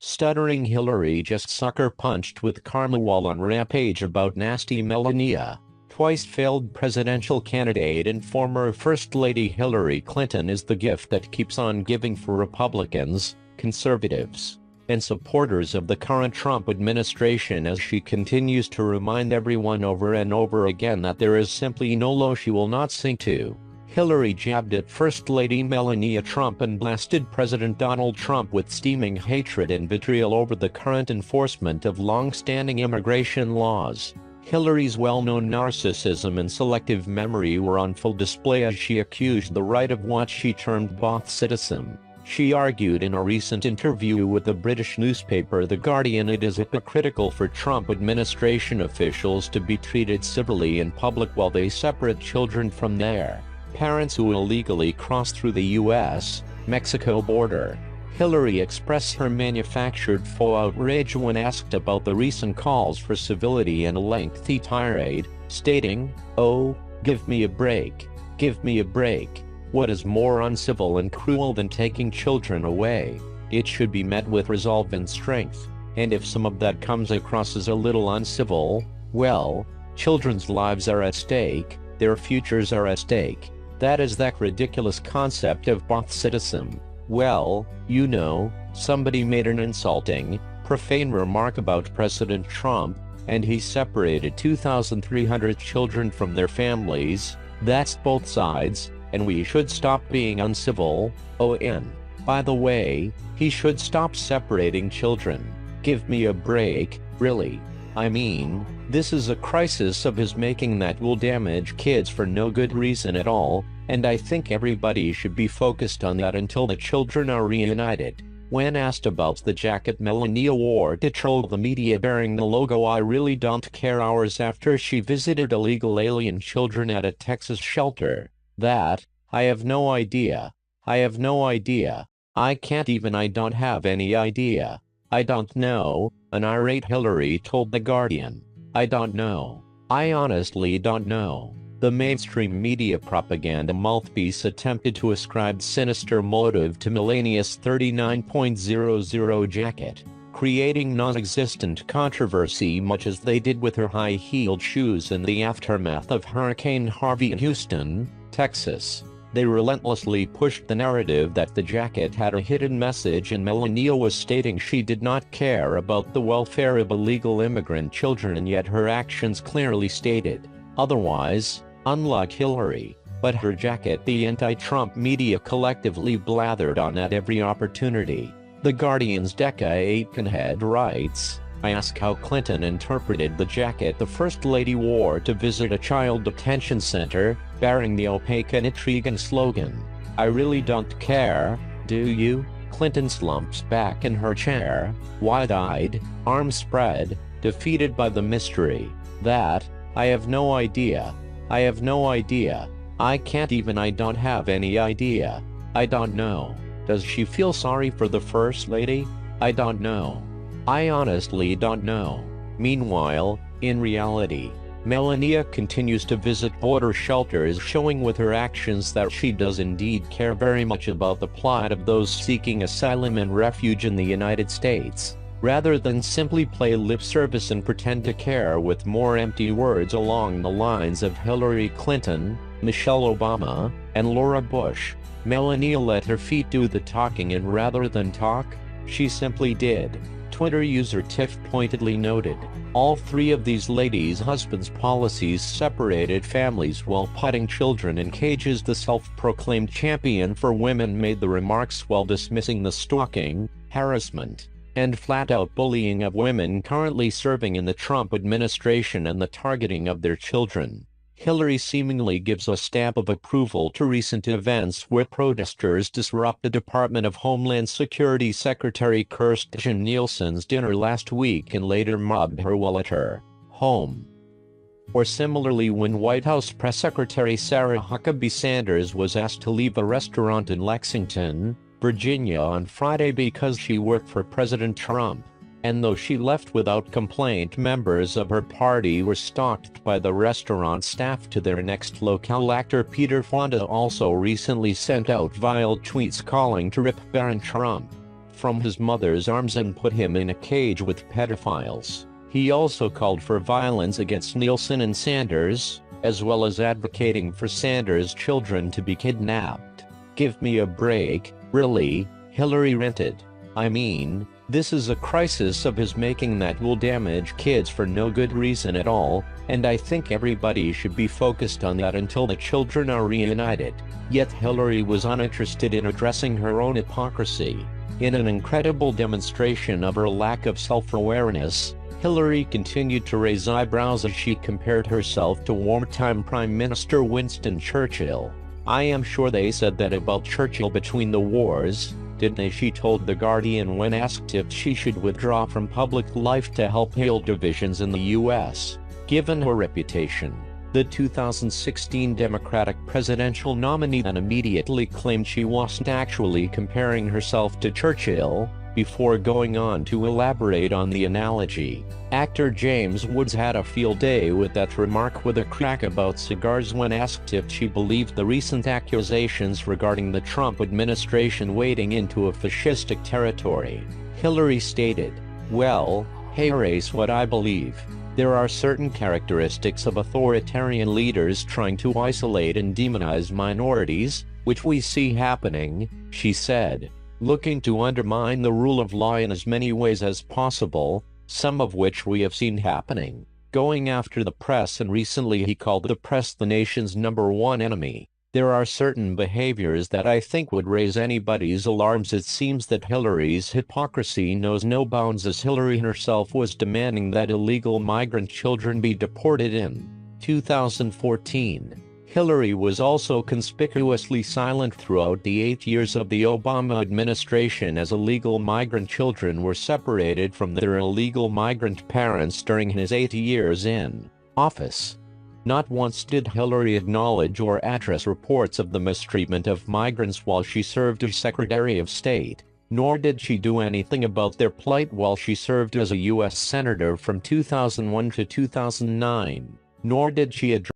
Stuttering Hillary just sucker-punched with karma while on rampage about nasty Melania. Twice failed presidential candidate and former First Lady Hillary Clinton is the gift that keeps on giving for Republicans, conservatives, and supporters of the current Trump administration as she continues to remind everyone over and over again that there is simply no low she will not sink to. Hillary jabbed at First Lady Melania Trump and blasted President Donald Trump with steaming hatred and vitriol over the current enforcement of long-standing immigration laws. Hillary's well-known narcissism and selective memory were on full display as she accused the right of what she termed bothsideism. She argued in a recent interview with the British newspaper The Guardian it is hypocritical for Trump administration officials to be treated civilly in public while they separate children from their parents who illegally cross through the U.S.-Mexico border. Hillary expressed her manufactured faux outrage when asked about the recent calls for civility and a lengthy tirade, stating, "Oh, give me a break. Give me a break. What is more uncivil and cruel than taking children away? It should be met with resolve and strength, and if some of that comes across as a little uncivil, well, children's lives are at stake, their futures are at stake. That is that ridiculous concept of bothsideism. Well, you know, somebody made an insulting, profane remark about President Trump, and he separated 2,300 children from their families. That's both sides, and we should stop being uncivil. By the way, he should stop separating children. Give me a break, really. I mean, this is a crisis of his making that will damage kids for no good reason at all, and I think everybody should be focused on that until the children are reunited." When asked about the jacket Melania wore to troll the media bearing the logo "I really don't care" hours after she visited illegal alien children at a Texas shelter, that, "I have no idea. I have no idea. I can't even. I don't have any idea. I don't know," an irate Hillary told The Guardian. "I don't know. I honestly don't know." The mainstream media propaganda mouthpiece attempted to ascribe sinister motive to Melania's 39.00 jacket, creating non-existent controversy much as they did with her high-heeled shoes in the aftermath of Hurricane Harvey in Houston, Texas. They relentlessly pushed the narrative that the jacket had a hidden message and Melania was stating she did not care about the welfare of illegal immigrant children, and yet her actions clearly stated otherwise, unlike Hillary. But her jacket the anti-Trump media collectively blathered on at every opportunity. The Guardian's Decca Aitkenhead writes, "I ask how Clinton interpreted the jacket the First Lady wore to visit a child detention center, bearing the opaque and intriguing slogan, 'I really don't care, do you?'" Clinton slumps back in her chair, wide-eyed, arms spread, defeated by the mystery. That, "I have no idea. I have no idea. I can't even. I don't have any idea. I don't know." Does she feel sorry for the First Lady? I don't know. I honestly don't know. Meanwhile, in reality, Melania continues to visit border shelters, showing with her actions that she does indeed care very much about the plight of those seeking asylum and refuge in the United States, rather than simply play lip service and pretend to care with more empty words along the lines of Hillary Clinton, Michelle Obama, and Laura Bush. Melania let her feet do the talking, and rather than talk, she simply did. Twitter user Tiff pointedly noted, "All three of these ladies' husbands' policies separated families while putting children in cages." The self-proclaimed champion for women made the remarks while dismissing the stalking, harassment, and flat-out bullying of women currently serving in the Trump administration and the targeting of their children. Hillary seemingly gives a stamp of approval to recent events where protesters disrupted Department of Homeland Security Secretary Kirstjen Nielsen's dinner last week and later mobbed her while at her home. Or similarly, when White House Press Secretary Sarah Huckabee Sanders was asked to leave a restaurant in Lexington, Virginia on Friday because she worked for President Trump. And though she left without complaint, members of her party were stalked by the restaurant staff to their next locale. Actor Peter Fonda also recently sent out vile tweets calling to rip Baron Trump. from his mother's arms and put him in a cage with pedophiles. He also called for violence against Nielsen and Sanders, as well as advocating for Sanders' children to be kidnapped. Give me a break, really, Hillary ranted. I mean, this is a crisis of his making that will damage kids for no good reason at all, and I think everybody should be focused on that until the children are reunited. Yet Hillary was uninterested in addressing her own hypocrisy. In an incredible demonstration of her lack of self-awareness, Hillary continued to raise eyebrows as she compared herself to wartime Prime Minister Winston Churchill. I am sure they said that about Churchill between the wars, didn't they? She told The Guardian when asked if she should withdraw from public life to help heal divisions in the U.S. Given her reputation, the 2016 Democratic presidential nominee then immediately claimed she wasn't actually comparing herself to Churchill, before going on to elaborate on the analogy. Actor James Woods had a field day with that remark with a crack about cigars when asked if she believed the recent accusations regarding the Trump administration wading into a fascistic territory. Hillary stated, "Well, here's what I believe. There are certain characteristics of authoritarian leaders trying to isolate and demonize minorities, which we see happening," she said, "looking to undermine the rule of law in as many ways as possible, some of which we have seen happening, going after the press, and recently he called the press the nation's #1 enemy. There are certain behaviors that I think would raise anybody's alarms." It seems that Hillary's hypocrisy knows no bounds, as Hillary herself was demanding that illegal migrant children be deported in 2014. Hillary was also conspicuously silent throughout the 8 years of the Obama administration as illegal migrant children were separated from their illegal migrant parents during his 8 years in office. Not once did Hillary acknowledge or address reports of the mistreatment of migrants while she served as Secretary of State, nor did she do anything about their plight while she served as a U.S. Senator from 2001 to 2009, nor did she address